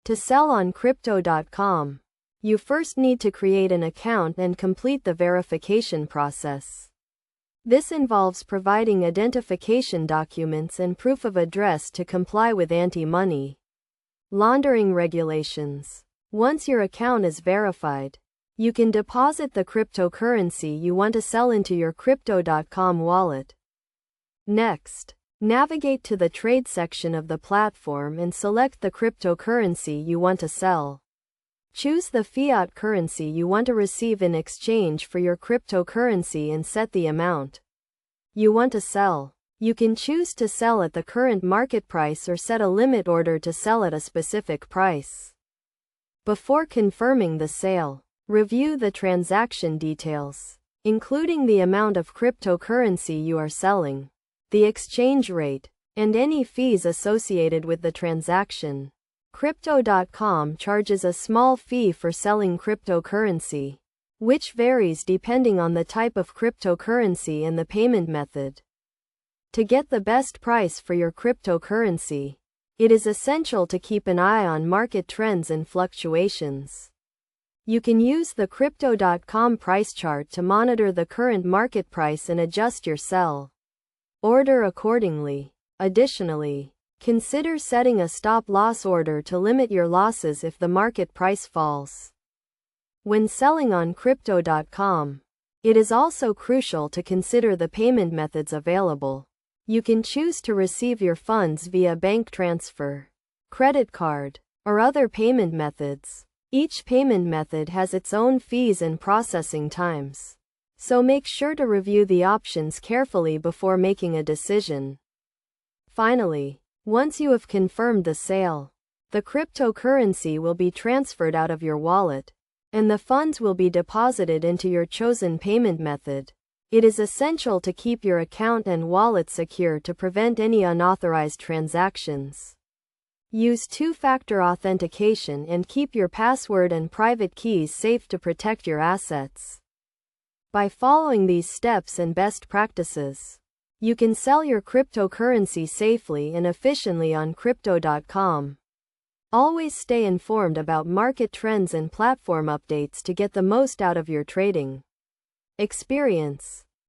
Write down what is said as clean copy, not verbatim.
To sell on Crypto.com, you first need to create an account and complete the verification process. This involves providing identification documents and proof of address to comply with anti-money laundering regulations. Once your account is verified, you can deposit the cryptocurrency you want to sell into your Crypto.com wallet. Next, navigate to the trade section of the platform and select the cryptocurrency you want to sell. Choose the fiat currency you want to receive in exchange for your cryptocurrency and set the amount you want to sell. You can choose to sell at the current market price or set a limit order to sell at a specific price. Before confirming the sale, review the transaction details, including the amount of cryptocurrency you are selling, the exchange rate, and any fees associated with the transaction. Crypto.com charges a small fee for selling cryptocurrency, which varies depending on the type of cryptocurrency and the payment method. To get the best price for your cryptocurrency, it is essential to keep an eye on market trends and fluctuations. You can use the Crypto.com price chart to monitor the current market price and adjust your sell order accordingly. Additionally, consider setting a stop-loss order to limit your losses if the market price falls. When selling on Crypto.com, it is also crucial to consider the payment methods available. You can choose to receive your funds via bank transfer, credit card, or other payment methods. Each payment method has its own fees and processing times, so make sure to review the options carefully before making a decision. Finally, once you have confirmed the sale, the cryptocurrency will be transferred out of your wallet, and the funds will be deposited into your chosen payment method. It is essential to keep your account and wallet secure to prevent any unauthorized transactions. Use two-factor authentication and keep your password and private keys safe to protect your assets. By following these steps and best practices, you can sell your cryptocurrency safely and efficiently on Crypto.com. Always stay informed about market trends and platform updates to get the most out of your trading experience.